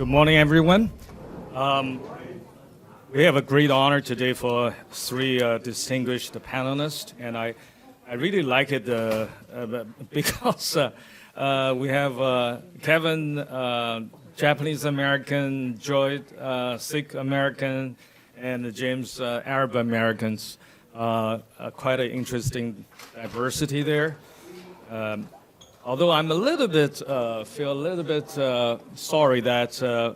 morning, everyone. We have a great honor today for three distinguished panelists, and I really like it because we have Kevin, Japanese American, Jyot, Sikh American, and James, Arab Americans. Quite an interesting diversity there. Although I'm a little bit, feel a little bit sorry that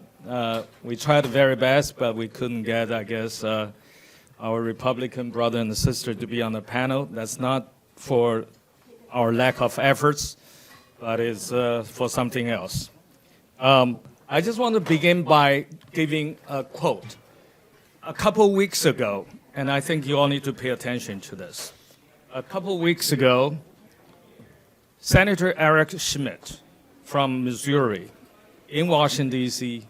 we tried the very best, but we couldn't get, I guess, our Republican brother and sister to be on the panel. That's not for our lack of efforts, but it's for something else. I just want to begin by giving a quote. A couple weeks ago, and I think you all need to pay attention to this. A couple weeks ago, Senator Eric Schmidt from Missouri in Washington, D.C.,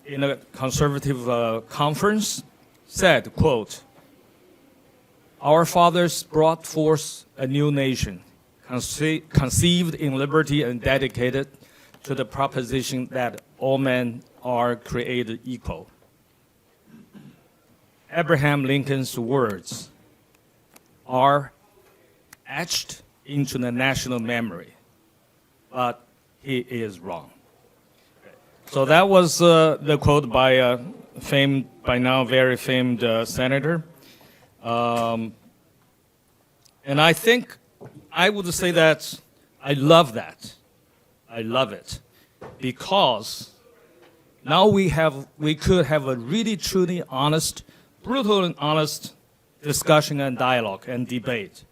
in a conservative conference, said, quote, "Our fathers brought forth a new nation, conceived in liberty and dedicated to the proposition that all men are created equal." Abraham Lincoln's words are etched into the national memory, but he is wrong. So that was the quote by a famed, by now very famed senator. And I think I would say that I love that. I love it because now we could have a really truly honest, brutal and honest discussion and dialogue and debate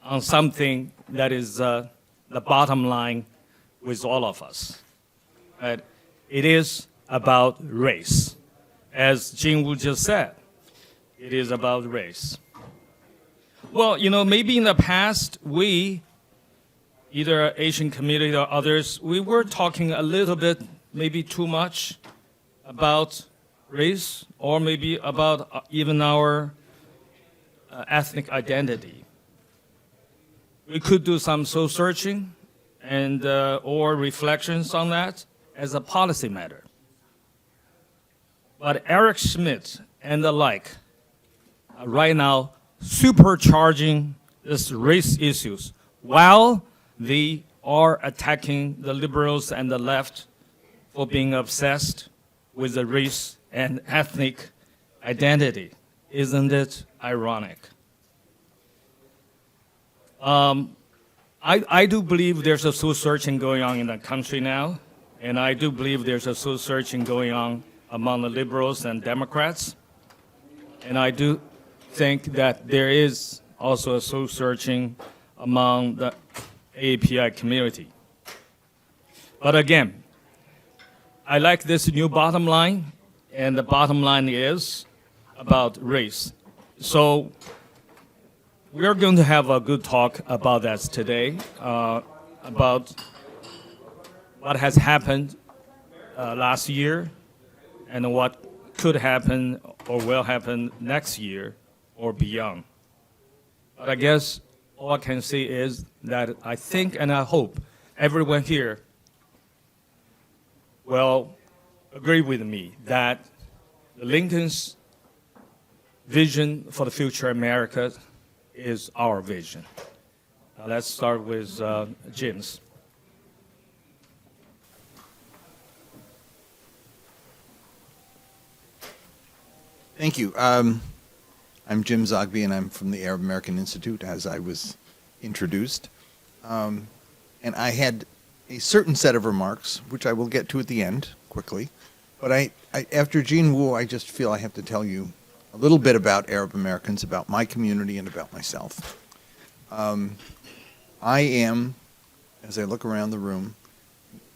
on something that is the bottom line with all of us. Right? It is about race. As Jing Wu just said, it is about race. Well, you know, maybe in the past, we, either Asian community or others, we were talking a little bit, maybe too much, about race, or maybe about even our ethnic identity. We could do some soul searching and or reflections on that as a policy matter. But Eric Schmidt and the like are right now supercharging these race issues while they are attacking the liberals and the left for being obsessed with the race and ethnic identity. Isn't it ironic? I do believe there's a soul searching going on in the country now, and I do believe there's a soul searching going on among the liberals and Democrats, and I do think that there is also a soul searching among the API community. But again, I like this new bottom line, and the bottom line is about race. So we're going to have a good talk about that today, about what has happened last year and what could happen or will happen next year or beyond. But I guess all I can say is that I think and I hope everyone here will agree with me that Lincoln's vision for the future America is our vision. Now let's start with James. Thank you. I'm Jim Zogby, and I'm from the Arab American Institute, as I was introduced. And I had a certain set of remarks, which I will get to at the end, quickly. But I after Jean Wu, I just feel I have to tell you a little bit about Arab Americans, about my community, and about myself. I am, as I look around the room,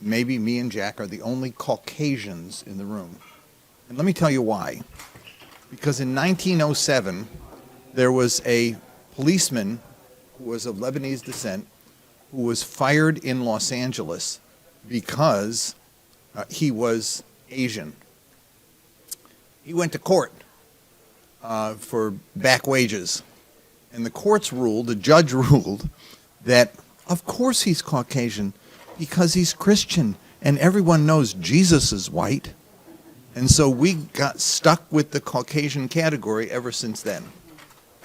maybe me and Jack are the only Caucasians in the room. And let me tell you why. Because in 1907, there was a policeman who was of Lebanese descent who was fired in Los Angeles because he was Asian. He went to court for back wages. And the courts ruled, the judge ruled, that of course he's Caucasian because he's Christian and everyone knows Jesus is white. And so we got stuck with the Caucasian category ever since then.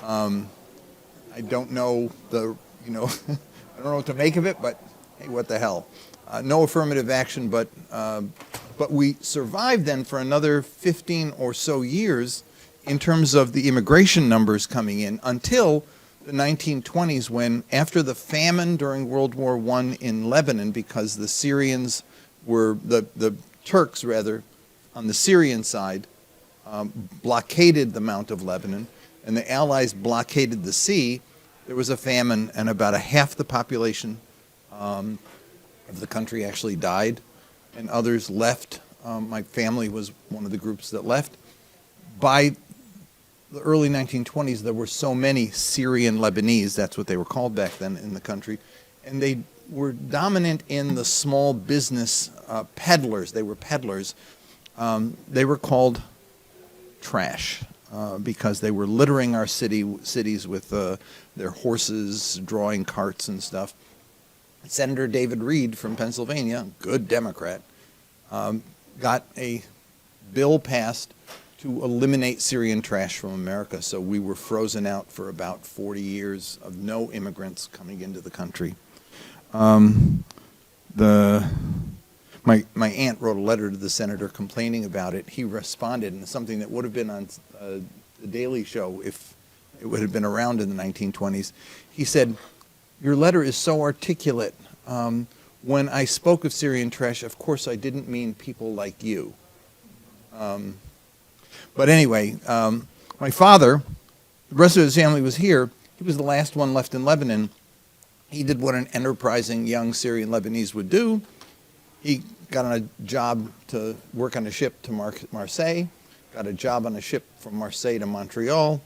I don't know I don't know what to make of it, but hey, what the hell? No affirmative action, but we survived then for another 15 or so years in terms of the immigration numbers coming in until the 1920s, when after the famine during World War I in Lebanon, because the Syrians were, the Turks rather, on the Syrian side, blockaded the Mount of Lebanon, and the Allies blockaded the sea, there was a famine, and about a half the population of the country actually died, and others left. My family was one of the groups that left. By the early 1920s, there were so many Syrian Lebanese, that's what they were called back then in the country, and they were dominant in the small business peddlers. They were peddlers. They were called trash because they were littering our cities with their horses, drawing carts and stuff. Senator David Reed from Pennsylvania, good Democrat, got a bill passed to eliminate Syrian trash from America. So we were frozen out for about 40 years of no immigrants coming into the country. My aunt wrote a letter to the senator complaining about it. He responded, and something that would have been on the Daily Show if it would have been around in the 1920s. He said, "Your letter is so articulate. When I spoke of Syrian trash, of course I didn't mean people like you." But anyway, my father, the rest of his family was here. He was the last one left in Lebanon. He did what an enterprising young Syrian Lebanese would do. He got on a job to work on a ship to Marseille, got a job on a ship from Marseille to Montreal,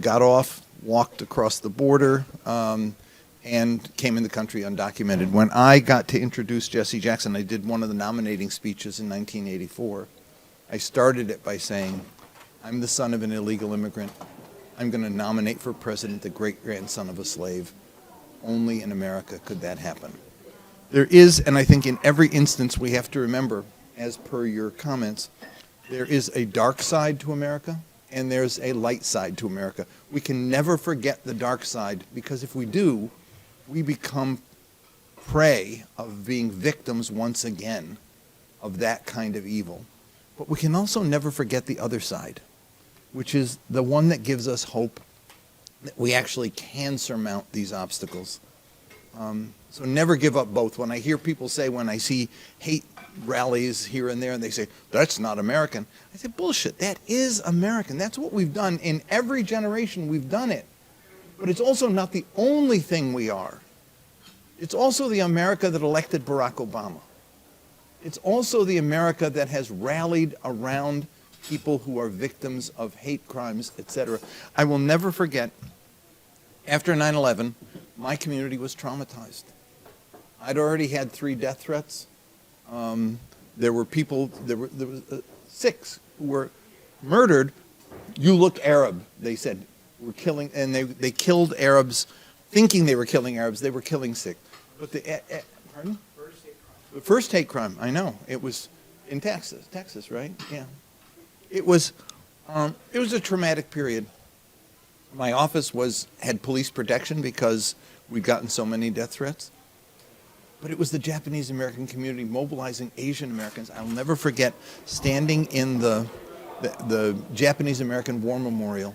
got off, walked across the border, and came in the country undocumented. When I got to introduce Jesse Jackson, I did one of the nominating speeches in 1984. I started it by saying, "I'm the son of an illegal immigrant. I'm going to nominate for president the great-grandson of a slave. Only in America could that happen." There is, and I think in every instance we have to remember, as per your comments, there is a dark side to America and there's a light side to America. We can never forget the dark side, because if we do, we become prey of being victims once again of that kind of evil. But we can also never forget the other side, which is the one that gives us hope that we actually can surmount these obstacles. So never give up both. When I hear people say, when I see hate rallies here and there, and they say, "That's not American," I say, bullshit, that is American. That's what we've done. In every generation, we've done it. But it's also not the only thing we are. It's also the America that elected Barack Obama. It's also the America that has rallied around people who are victims of hate crimes, etc. I will never forget, after 9/11, my community was traumatized. I'd already had 3 death threats. There were people, there was 6 who were murdered. "You look Arab," they said. "We're killing," and they killed Arabs, thinking they were killing Arabs. They were killing Sikhs. But pardon? The first hate crime, I know. It was in Texas, right? Yeah. It was a traumatic period. My office had police protection because we'd gotten so many death threats. But it was the Japanese American community mobilizing Asian Americans. I'll never forget standing in the Japanese American War Memorial,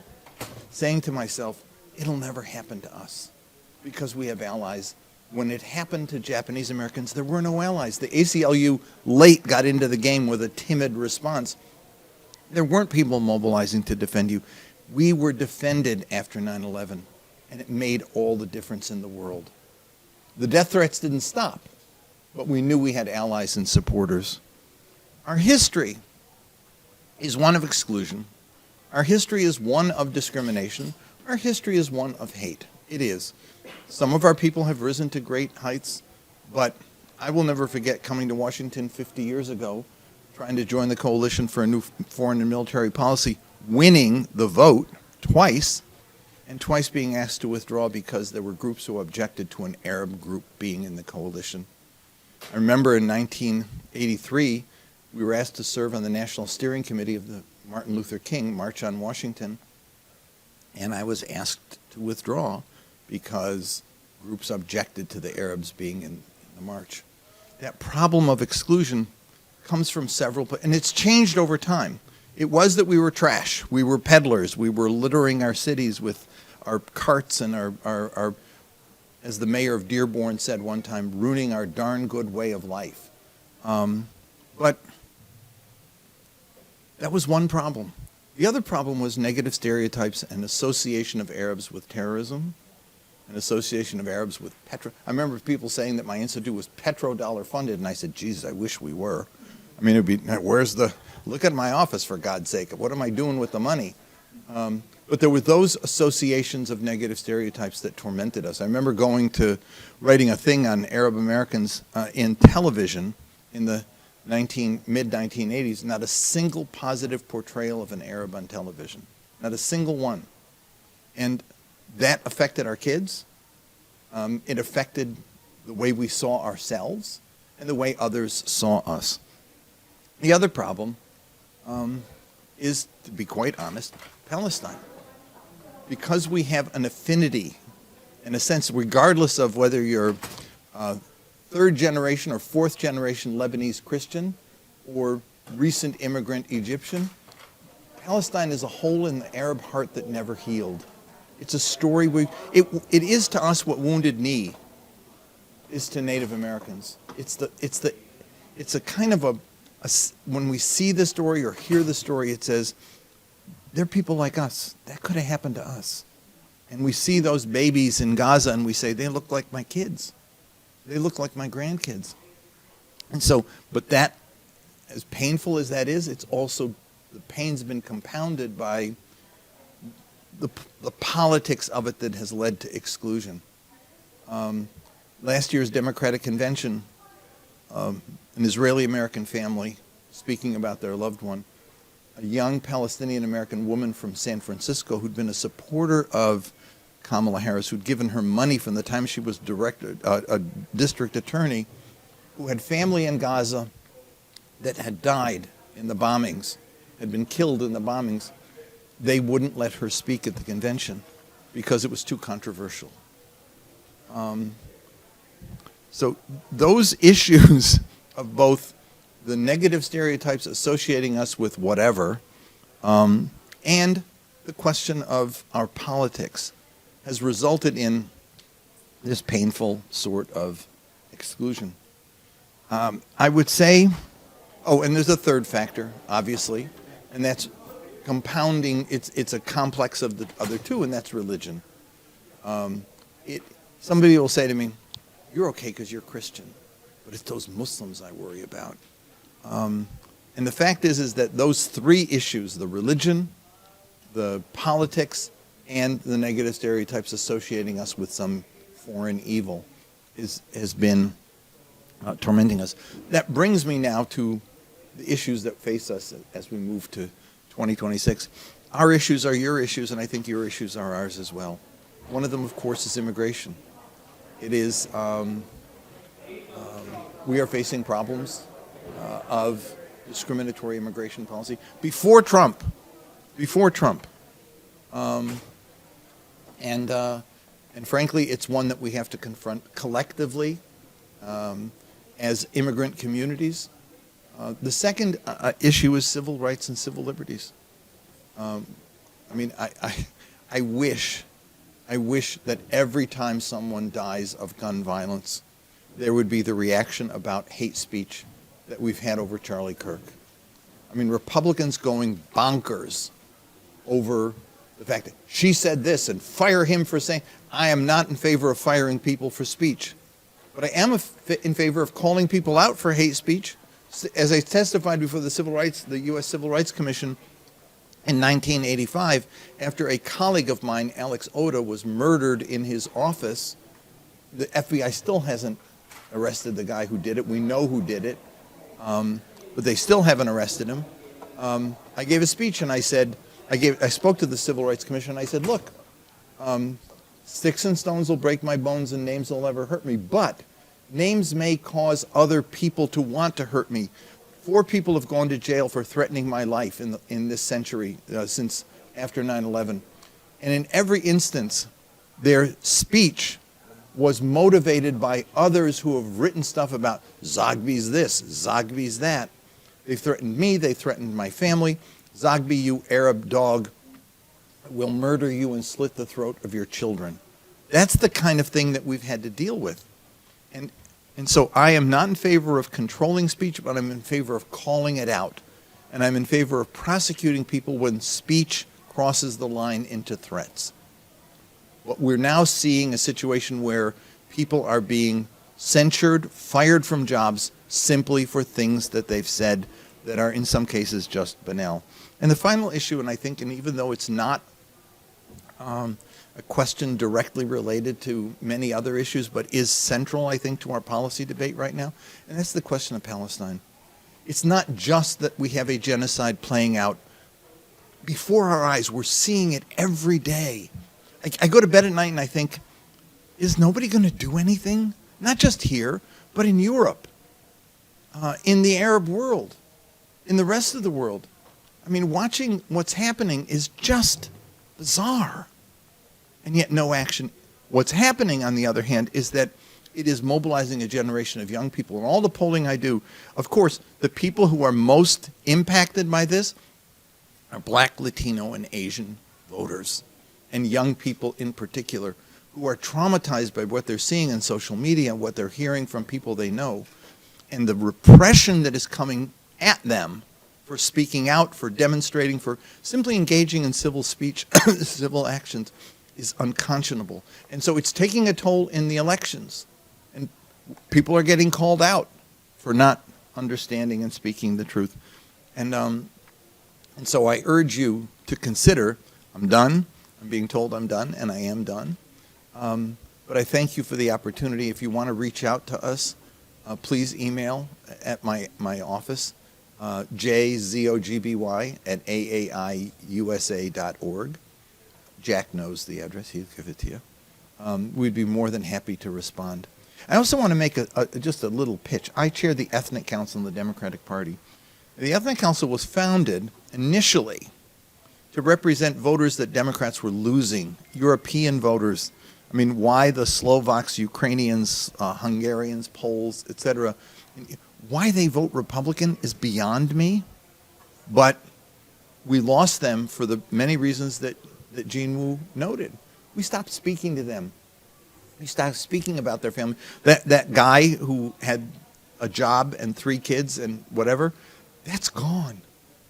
saying to myself, "It'll never happen to us because we have allies." When it happened to Japanese Americans, there were no allies. The ACLU late got into the game with a timid response. There weren't people mobilizing to defend you. We were defended after 9/11, and it made all the difference in the world. The death threats didn't stop, but we knew we had allies and supporters. Our history is one of exclusion. Our history is one of discrimination. Our history is one of hate. It is. Some of our people have risen to great heights, but I will never forget coming to Washington 50 years ago, trying to join the coalition for a new foreign and military policy, winning the vote twice, and twice being asked to withdraw because there were groups who objected to an Arab group being in the coalition. I remember in 1983, we were asked to serve on the National Steering Committee of the Martin Luther King March on Washington, and I was asked to withdraw because groups objected to the Arabs being in the march. That problem of exclusion comes from several, and it's changed over time. It was that we were trash, we were peddlers, we were littering our cities with our carts and our as the mayor of Dearborn said one time, ruining our darn good way of life. But that was one problem. The other problem was negative stereotypes and association of Arabs with terrorism, an association of Arabs with I remember people saying that my institute was petrodollar funded, and I said, Jesus, I wish we were. I mean, it'd be, look at my office, for God's sake. What am I doing with the money? But there were those associations of negative stereotypes that tormented us. I remember writing a thing on Arab Americans in television in the mid-1980s, not a single positive portrayal of an Arab on television. Not a single one. And that affected our kids. It affected the way we saw ourselves and the way others saw us. The other problem is, to be quite honest, Palestine. Because we have an affinity, in a sense, regardless of whether you're third generation or fourth generation Lebanese Christian or recent immigrant Egyptian, Palestine is a hole in the Arab heart that never healed. It's a story it is to us what Wounded Knee is to Native Americans. It's a kind of when we see the story or hear the story, it says, they're people like us. That could have happened to us. And we see those babies in Gaza and we say, they look like my kids. They look like my grandkids. And so, but that, as painful as that is, it's also, the pain's been compounded by the politics of it that has led to exclusion. Last year's Democratic Convention, an Israeli-American family speaking about their loved one, a young Palestinian-American woman from San Francisco who'd been a supporter of Kamala Harris, who'd given her money from the time she was a district attorney, who had family in Gaza that had died in the bombings, had been killed in the bombings. They wouldn't let her speak at the convention because it was too controversial. So those issues of both the negative stereotypes associating us with whatever, and the question of our politics has resulted in this painful sort of exclusion. I would say, and there's a third factor, obviously, and that's compounding. It's a complex of the other two, and that's religion. Somebody will say to me, you're okay because you're Christian, but it's those Muslims I worry about. And the fact is that those three issues, the religion, the politics, and the negative stereotypes associating us with some foreign evil has been tormenting us. That brings me now to the issues that face us as we move to 2026. Our issues are your issues, and I think your issues are ours as well. One of them, of course, is immigration. It is, we are facing problems of discriminatory immigration policy before Trump. And frankly, it's one that we have to confront collectively as immigrant communities. The second issue is civil rights and civil liberties. I wish that every time someone dies of gun violence, there would be the reaction about hate speech that we've had over Charlie Kirk. I mean, Republicans going bonkers over the fact that she said this and fire him for saying, I am not in favor of firing people for speech. But I am in favor of calling people out for hate speech. As I testified before the U.S. Civil Rights Commission in 1985, after a colleague of mine, Alex Oda, was murdered in his office, the FBI still hasn't arrested the guy who did it. We know who did it. But they still haven't arrested him. I gave a speech and I said, I spoke to the Civil Rights Commission and I said, look, sticks and stones will break my bones and names will never hurt me, but Names may cause other people to want to hurt me. 4 people have gone to jail for threatening my life in this century, since after 9/11. And in every instance, their speech was motivated by others who have written stuff about Zogby's this, Zogby's that. They threatened me, they threatened my family. Zogby, you Arab dog, will murder you and slit the throat of your children. That's the kind of thing that we've had to deal with. And so I am not in favor of controlling speech, but I'm in favor of calling it out. And I'm in favor of prosecuting people when speech crosses the line into threats. What we're now seeing a situation where people are being censured, fired from jobs, simply for things that they've said that are in some cases just banal. And the final issue, and I think, and even though it's not a question directly related to many other issues, but is central, I think, to our policy debate right now, and that's the question of Palestine. It's not just that we have a genocide playing out before our eyes. We're seeing it every day. I go to bed at night and I think, is nobody going to do anything? Not just here, but in Europe, in the Arab world, in the rest of the world. I mean, watching what's happening is just bizarre. And yet no action. What's happening, on the other hand, is that it is mobilizing a generation of young people. And all the polling I do, of course, the people who are most impacted by this are Black, Latino, and Asian voters, and young people in particular, who are traumatized by what they're seeing on social media, what they're hearing from people they know, and the repression that is coming at them for speaking out, for demonstrating, for simply engaging in civil speech, civil actions, is unconscionable. And so it's taking a toll in the elections. And people are getting called out for not understanding and speaking the truth. And so I urge you to consider, I'm done, I'm being told I'm done, and I am done. But I thank you for the opportunity. If you want to reach out to us, please email at my office, jzogby@aaiusa.org. Jack knows the address. He'll give it to you. We'd be more than happy to respond. I also want to make just a little pitch. I chair the Ethnic Council in the Democratic Party. The Ethnic Council was founded initially to represent voters that Democrats were losing, European voters. I mean, why the Slovaks, Ukrainians, Hungarians, Poles, etc., why they vote Republican is beyond me. But we lost them for the many reasons that Jean Wu noted. We stopped speaking to them. We stopped speaking about their family. That guy who had a job and 3 kids and whatever, that's gone.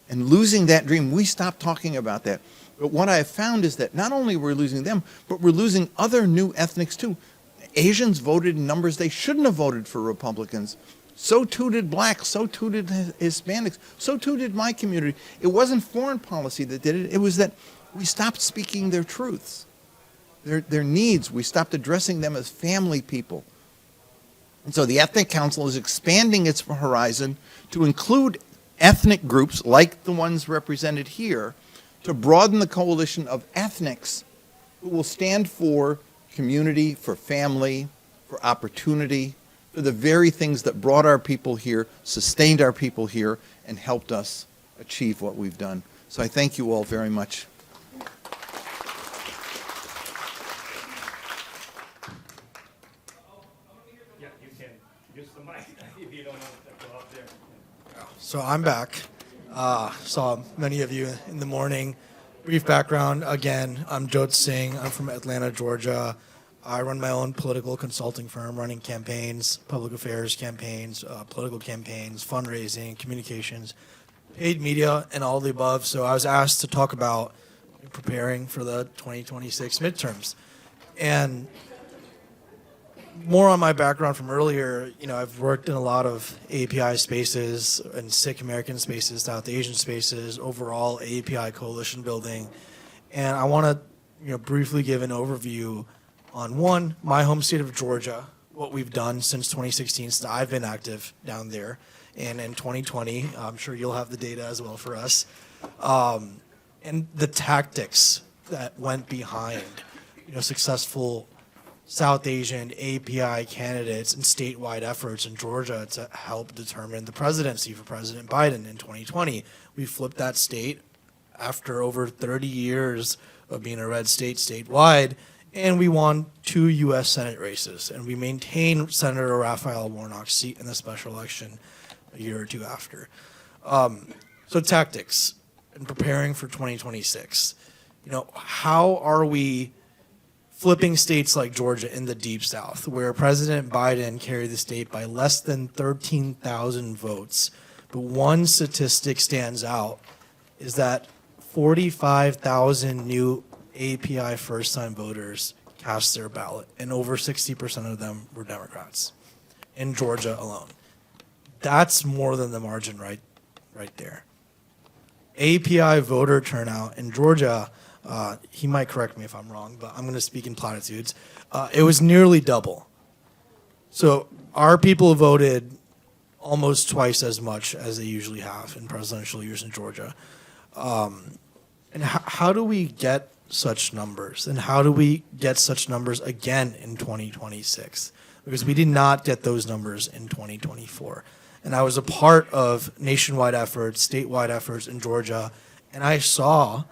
And losing that dream, we stopped talking about that. But what I have found is that not only we're losing them, but we're losing other new ethnics too. Asians voted in numbers they shouldn't have voted for Republicans. So too did blacks, so too did Hispanics, so too did my community. It wasn't foreign policy that did it. It was that we stopped speaking their truths, their needs. We stopped addressing them as family people. And so the Ethnic Council is expanding its horizon to include ethnic groups like the ones represented here, to broaden the coalition of ethnics who will stand for community, for family, for opportunity, for the very things that brought our people here, sustained our people here, and helped us achieve what we've done. So I thank you all very much. Yeah, you can use the mic if you don't want to go up there. So I'm back. Saw many of you in the morning. Brief background, again, I'm Jyot Singh. I'm from Atlanta, Georgia. I run my own political consulting firm, running campaigns, public affairs campaigns, political campaigns, fundraising, communications, paid media, and all the above. So I was asked to talk about preparing for the 2026 midterms. And more on my background from earlier, I've worked in a lot of API spaces and Sikh American spaces, South Asian spaces, overall API coalition building. And I want to, briefly give an overview on one, my home state of Georgia, what we've done since 2016, since I've been active down there. And in 2020, I'm sure you'll have the data as well for us. And the tactics that went behind, successful South Asian API candidates and statewide efforts in Georgia to help determine the presidency for President Biden in 2020. We flipped that state after over 30 years of being a red state statewide, and we won 2 U.S. Senate races, and we maintained Senator Raphael Warnock's seat in the special election a year or two after. So tactics in preparing for 2026. How are we flipping states like Georgia in the Deep South, where President Biden carried the state by less than 13,000 votes? But one statistic stands out, is that 45,000 new API first-time voters cast their ballot, and over 60% of them were Democrats in Georgia alone. That's more than the margin right there. API voter turnout in Georgia, he might correct me if I'm wrong, but I'm going to speak in platitudes. It was nearly double. So our people voted almost twice as much as they usually have in presidential years in Georgia. And how do we get such numbers? And how do we get such numbers again in 2026? Because we did not get those numbers in 2024. And I was a part of nationwide efforts, statewide efforts in Georgia, and I saw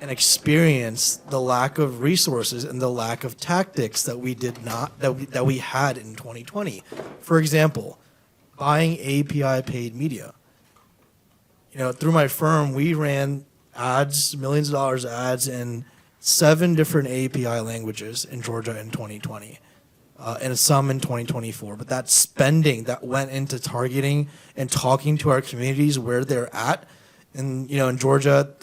and experienced the lack of resources and the lack of tactics that we did not, that we had in 2020. For example, buying API paid media. Through my firm, we ran ads, millions of dollars of ads in 7 different API languages in Georgia in 2020, and some in 2024. But that spending that went into targeting and talking to our communities where they're at, and in Georgia,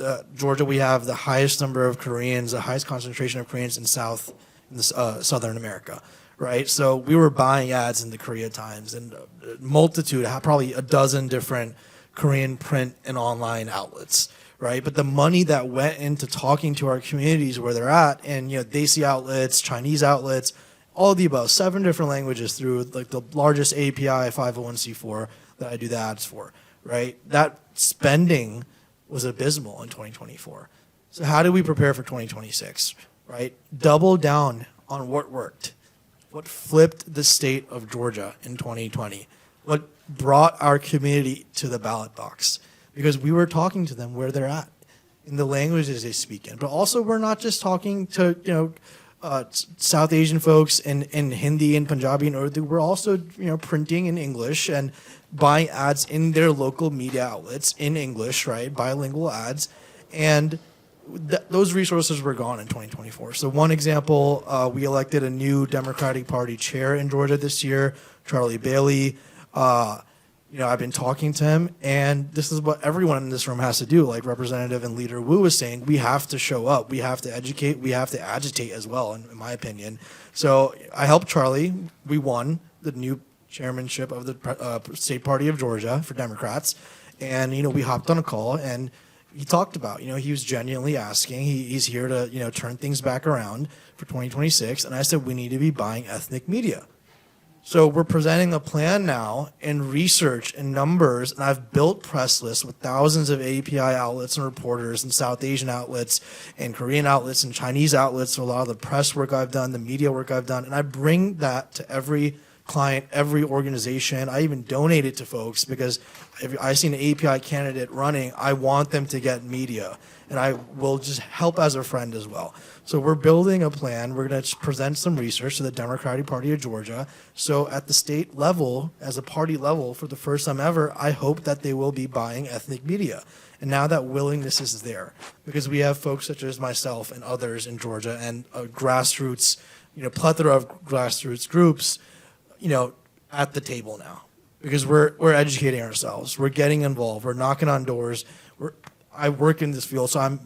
we have the highest number of Koreans, the highest concentration of Koreans in Southern America, right? So we were buying ads in the Korea Times and a multitude, probably a dozen different Korean print and online outlets, right? But the money that went into talking to our communities where they're at, and Desi outlets, Chinese outlets, all of the above, 7 different languages through like the largest API 501c4 that I do the ads for, right? That spending was abysmal in 2024. So how do we prepare for 2026, right? Double down on what worked, what flipped the state of Georgia in 2020, what brought our community to the ballot box, because we were talking to them where they're at in the languages they speak in. But also, we're not just talking to South Asian folks in Hindi and Punjabi and Urdu. We're also printing in English and buying ads in their local media outlets in English, right? Bilingual ads, and those resources were gone in 2024. So one example, we elected a new Democratic Party chair in Georgia this year, Charlie Bailey. I've been talking to him, and this is what everyone in this room has to do. Like Representative and Leader Wu was saying, we have to show up, we have to educate, we have to agitate as well, in my opinion. So I helped Charlie. We won the new chairmanship of the state party of Georgia for Democrats, and we hopped on a call, and he talked about, he was genuinely asking. He's here to turn things back around for 2026, and I said we need to be buying ethnic media. So we're presenting a plan now in research and numbers, and I've built press lists with thousands of API outlets and reporters and South Asian outlets and Korean outlets and Chinese outlets. So a lot of the press work I've done, the media work I've done, and I bring that to every client, every organization. I even donate it to folks because if I see an API candidate running, I want them to get media, and I will just help as a friend as well. So we're building a plan. We're going to present some research to the Democratic Party of Georgia. So at the state level, as a party level, for the first time ever, I hope that they will be buying ethnic media. And now that willingness is there, because we have folks such as myself and others in Georgia, and a grassroots, plethora of grassroots groups, at the table now, because we're educating ourselves. We're getting involved. We're knocking on doors. I work in this field, so I'm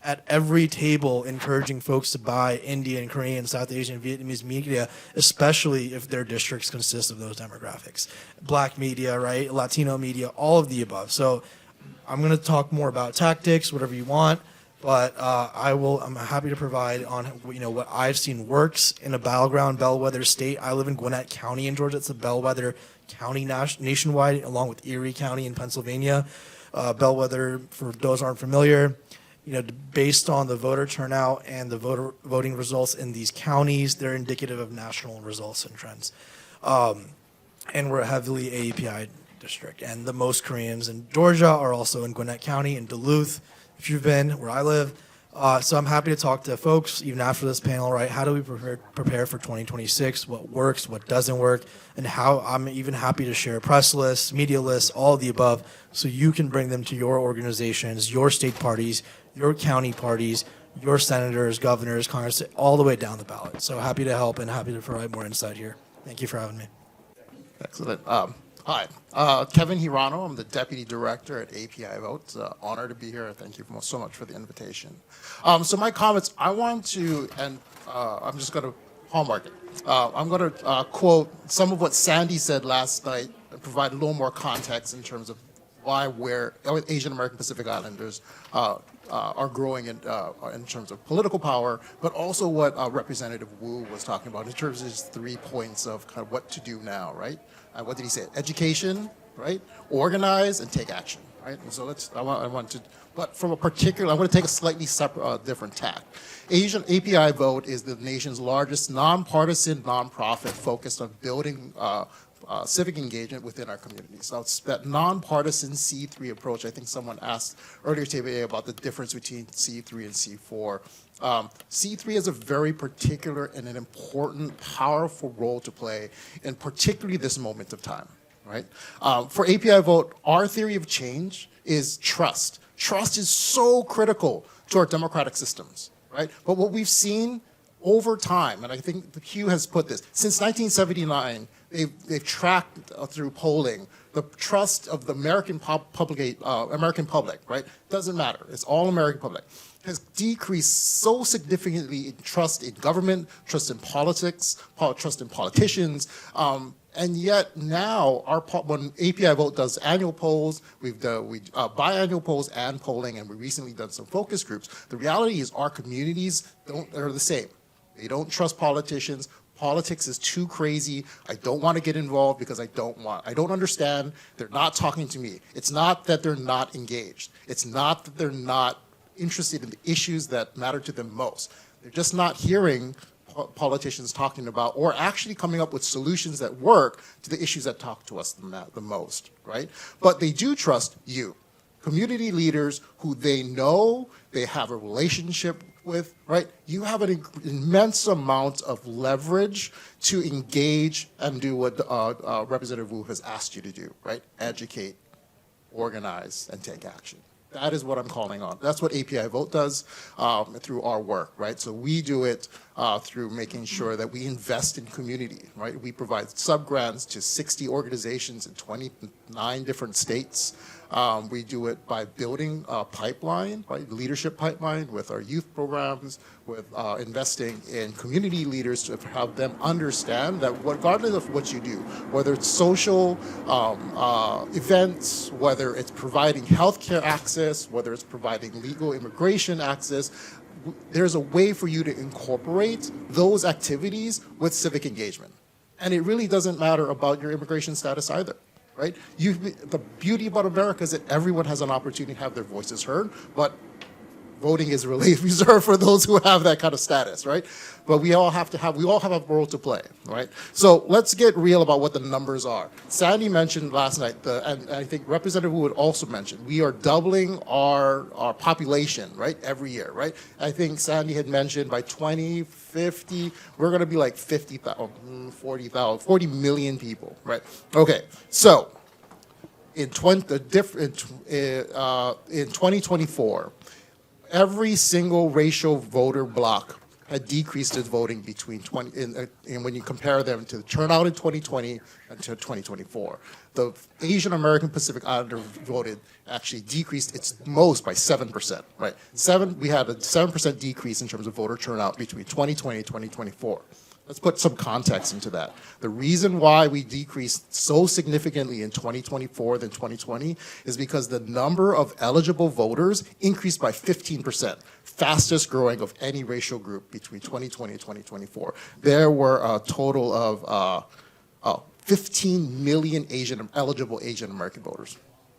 at every table encouraging folks to buy Indian, Korean, South Asian, Vietnamese media, especially if their districts consist of those demographics. Black media, right? Latino media, all of the above. So I'm going to talk more about tactics, whatever you want, but I'm happy to provide on what I've seen works in a battleground bellwether state. I live in Gwinnett County in Georgia. It's a bellwether county nationwide, along with Erie County in Pennsylvania. Bellwether, for those who aren't familiar, based on the voter turnout and the voting results in these counties, they're indicative of national results and trends. And we're a heavily API district. And the most Koreans in Georgia are also in Gwinnett County, in Duluth, if you've been, where I live. So I'm happy to talk to folks, even after this panel, right? How do we prepare for 2026? What works, what doesn't work, and how I'm even happy to share press lists, media lists, all of the above, so you can bring them to your organizations, your state parties, your county parties, your senators, governors, Congress, all the way down the ballot. So happy to help and happy to provide more insight here. Thank you for having me. Excellent. Hi, Kevin Hirano. I'm the Deputy Director at APIAVote. It's an honor to be here. Thank you so much for the invitation. So my comments, I want to, and I'm just going to hallmark it. I'm going to quote some of what Sandy said last night and provide a little more context in terms of why Asian American Pacific Islanders are growing in terms of political power, but also what Representative Wu was talking about in terms of his 3 points of kind of what to do now, right? What did he say? Education, right? Organize and take action, right? And so but from a particular, I want to take a slightly separate, different tack. APIAVote is the nation's largest nonpartisan nonprofit focused on building civic engagement within our communities. So it's that nonpartisan C3 approach. I think someone asked earlier today about the difference between C3 and C4. C3 has a very particular and an important, powerful role to play in particularly this moment of time, right? For APIAVote, our theory of change is trust. Trust is so critical to our democratic systems, right? But what we've seen over time, and I think Hugh has put this, since 1979, they've tracked through polling the trust of the American public, right? Doesn't matter. It's all American public. Has decreased so significantly in trust in government, trust in politics, trust in politicians, and yet now when APIAVote does annual polls, we biannual polls and polling, and we recently done some focus groups. The reality is our communities are the same. They don't trust politicians. Politics is too crazy. I don't want to get involved because I don't understand. They're not talking to me. It's not that they're not engaged. It's not that they're not interested in the issues that matter to them most. They're just not hearing politicians talking about or actually coming up with solutions that work to the issues that talk to us the most, right? But they do trust you, community leaders who they know, they have a relationship with, right? You have an immense amount of leverage to engage and do what Representative Wu has asked you to do, right? Educate, organize, and take action. That is what I'm calling on. That's what APIAVote does through our work, right? So we do it through making sure that we invest in community, right? We provide sub-grants to 60 organizations in 29 different states. We do it by building a pipeline, right? Leadership pipeline with our youth programs, with investing in community leaders to have them understand that regardless of what you do, whether it's social events, whether it's providing healthcare access, whether it's providing legal immigration access, there's a way for you to incorporate those activities with civic engagement. And it really doesn't matter about your immigration status either. Right? The beauty about America is that everyone has an opportunity to have their voices heard, but voting is really reserved for those who have that kind of status, right? But we all have a role to play, right? So let's get real about what the numbers are. Sandy mentioned last night, and I think Representative Wu would also mention, we are doubling our population, right, every year, right? I think Sandy had mentioned by 2050, we're going to be like 40 million people, right? Okay, so in 2024, every single racial voter bloc had decreased its voting between and when you compare them to the turnout in 2020 and to 2024. The Asian American Pacific Islander voted actually decreased its most by 7%, right? We had a 7% decrease in terms of voter turnout between 2020 and 2024. Let's put some context into that. The reason why we decreased so significantly in 2024 than 2020 is because the number of eligible voters increased by 15%, fastest growing of any racial group between 2020 and 2024. There were a total of 15 million eligible Asian American voters.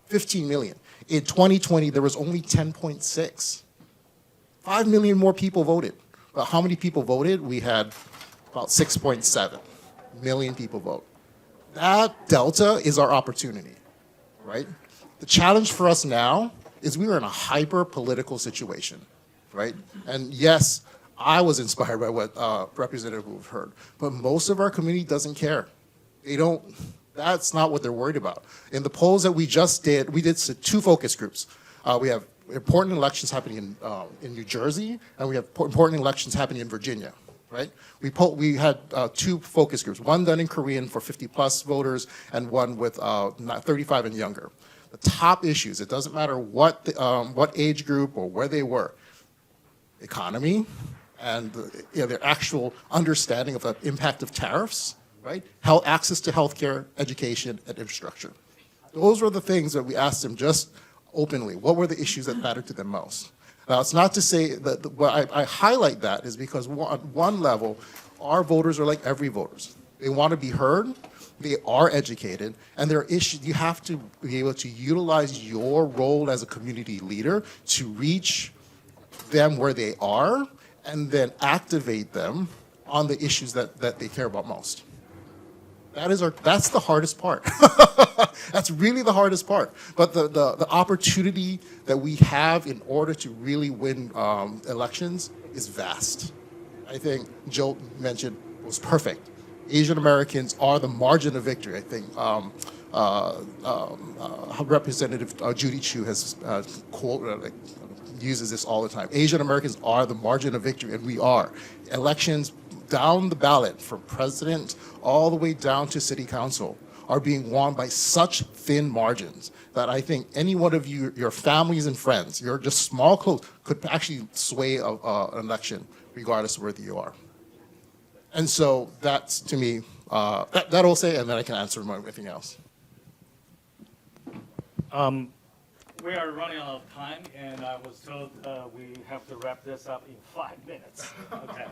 15 million. In 2020, there was only 10.6. 5 million more people voted. But how many people voted? We had about 6.7 million people vote. That delta is our opportunity, right? The challenge for us now is we are in a hyper-political situation, right? And yes, I was inspired by what Representative Wu heard, but most of our community doesn't care. They don't, that's not what they're worried about. In the polls that we just did, we did 2 focus groups. We have important elections happening in New Jersey, and we have important elections happening in Virginia, right? We had 2 focus groups, one done in Korean for 50-plus voters, and one with 35 and younger. The top issues, it doesn't matter what age group or where they were, economy, and their actual understanding of the impact of tariffs, right? Access to healthcare, education, and infrastructure. Those were the things that we asked them just openly. What were the issues that mattered to them most? Now, it's not to say that I highlight that is because on one level, our voters are like every voters. They want to be heard, they are educated, and there are issues. You have to be able to utilize your role as a community leader to reach them where they are and then activate them on the issues that they care about most. That's the hardest part. That's really the hardest part. But the opportunity that we have in order to really win elections is vast. I think Joe mentioned was perfect. Asian Americans are the margin of victory. I think Representative Judy Chu has uses this all the time. Asian Americans are the margin of victory, and we are. Elections down the ballot from president all the way down to city council are being won by such thin margins that I think any one of you, your families and friends, your just small clothes, could actually sway an election regardless of where you are. And so that's, to me, that I'll say, and then I can answer anything else. We are running out of time, and I was told we have to wrap this up in 5 minutes. Okay,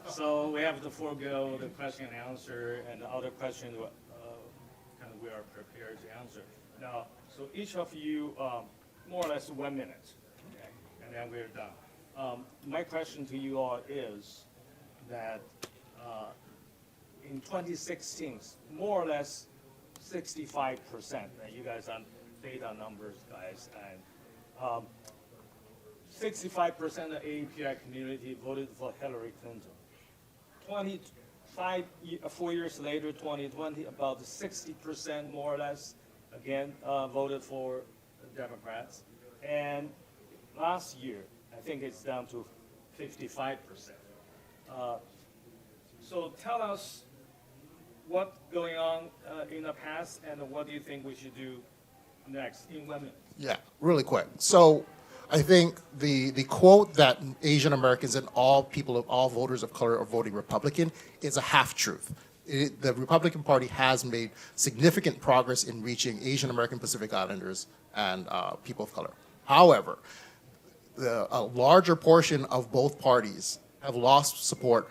so we have to forego the question and answer, and the other questions kind of we are prepared to answer. Now, so each of you, more or less 1 minute, okay, and then we're done. My question to you all is that in 2016, more or less 65%, and you guys are data numbers, guys, and 65% of API community voted for Hillary Clinton. 4 years later, 2020, about 60% more or less, again, voted for Democrats. And last year, I think it's down to 55%. So tell us what's going on in the past, and what do you think we should do next in 1 minute? Yeah, really quick. So I think the quote that Asian Americans and all voters of color are voting Republican is a half-truth. The Republican Party has made significant progress in reaching Asian American Pacific Islanders and people of color. However, a larger portion of both parties have lost support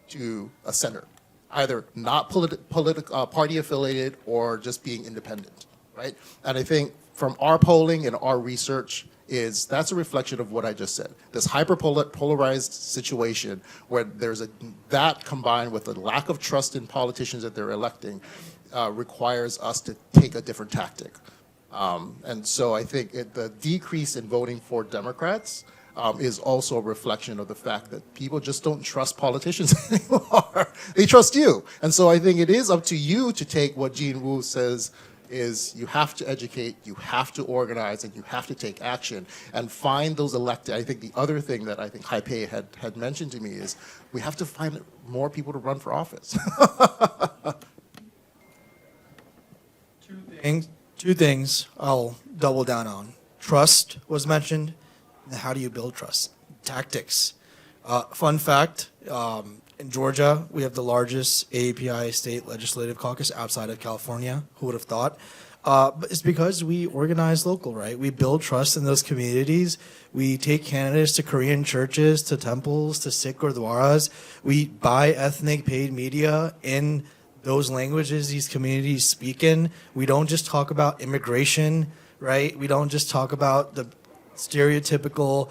to a center, either not party affiliated or just being independent, right? And I think from our polling and our research that's a reflection of what I just said. This hyper-polarized situation where that combined with the lack of trust in politicians that they're electing requires us to take a different tactic. And so I think the decrease in voting for Democrats is also a reflection of the fact that people just don't trust politicians anymore. They trust you. And so I think it is up to you to take what Jean Wu says is you have to educate, you have to organize, and you have to take action and find those elected. I think the other thing that I think Haipei had mentioned to me is we have to find more people to run for office. Two things I'll double down on. Trust was mentioned. And how do you build trust? Tactics. Fun fact, in Georgia, we have the largest API state legislative caucus outside of California. Who would have thought? But it's because we organize local, right? We build trust in those communities. We take candidates to Korean churches, to temples, to Sikh gurdwaras. We buy ethnic paid media in those languages these communities speak in. We don't just talk about immigration, right? We don't just talk about the stereotypical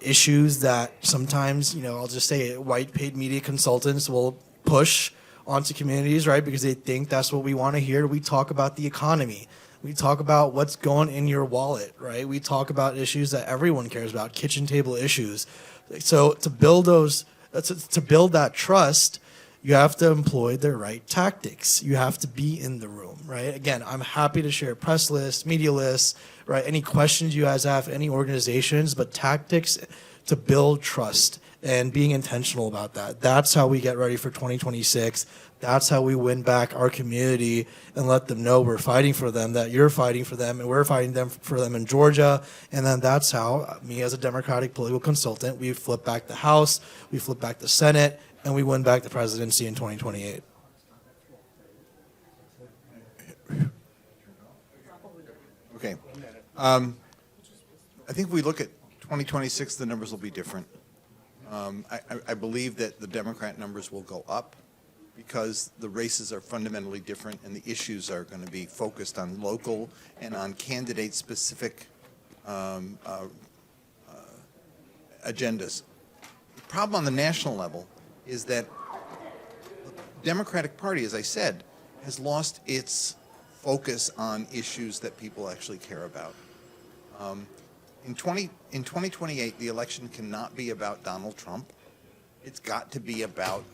issues that sometimes, I'll just say it, white paid media consultants will push onto communities, right? Because they think that's what we want to hear. We talk about the economy. We talk about what's going in your wallet, right? We talk about issues that everyone cares about, kitchen table issues. So to build that trust, you have to employ the right tactics. You have to be in the room, right? Again, I'm happy to share press lists, media lists, right? Any questions you guys have, any organizations, but tactics to build trust and being intentional about that. That's how we get ready for 2026. That's how we win back our community and let them know we're fighting for them, that you're fighting for them, and we're fighting for them in Georgia. And then that's how, me as a Democratic political consultant, we flip back the House, we flip back the Senate, and we win back the presidency in 2028. Okay. I think if we look at 2026, the numbers will be different. I believe that the Democrat numbers will go up because the races are fundamentally different and the issues are going to be focused on local and on candidate-specific agendas. The problem on the national level is that the Democratic Party, as I said, has lost its focus on issues that people actually care about. In 2028, the election cannot be about Donald Trump. It's got to be about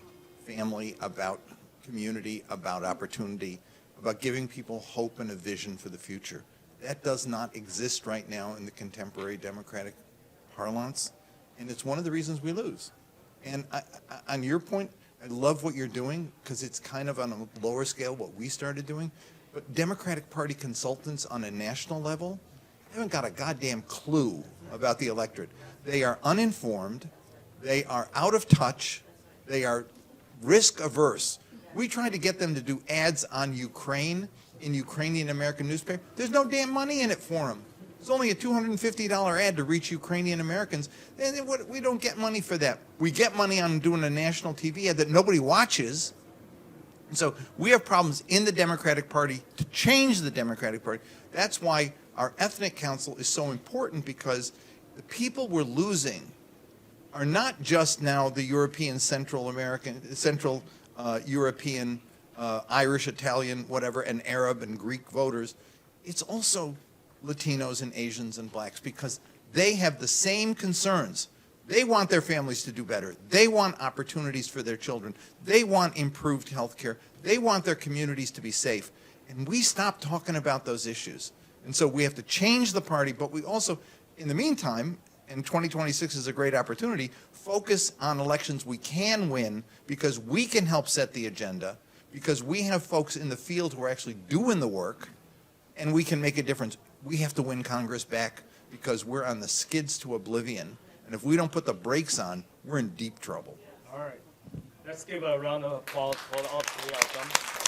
family, about community, about opportunity, about giving people hope and a vision for the future. That does not exist right now in the contemporary Democratic parlance, and it's one of the reasons we lose. And on your point, I love what you're doing because it's kind of on a lower scale what we started doing, but Democratic Party consultants on a national level haven't got a goddamn clue about the electorate. They are uninformed, they are out of touch, they are risk averse. We tried to get them to do ads on Ukraine in Ukrainian American newspaper. There's no damn money in it for them. It's only a $250 ad to reach Ukrainian Americans. And we don't get money for that. We get money on doing a national TV ad that nobody watches. And so we have problems in the Democratic Party to change the Democratic Party. That's why our ethnic council is so important, because the people we're losing are not just now the European, Central European, Irish, Italian, whatever, and Arab and Greek voters. It's also Latinos and Asians and blacks, because they have the same concerns. They want their families to do better. They want opportunities for their children. They want improved health care. They want their communities to be safe. And we stop talking about those issues. And so we have to change the party, but we also, in the meantime, and 2026 is a great opportunity, focus on elections we can win, because we can help set the agenda, because we have folks in the field who are actually doing the work, and we can make a difference. We have to win Congress back because we're on the skids to oblivion. And if we don't put the brakes on, we're in deep trouble. All right. Let's give a round of applause for all three of them.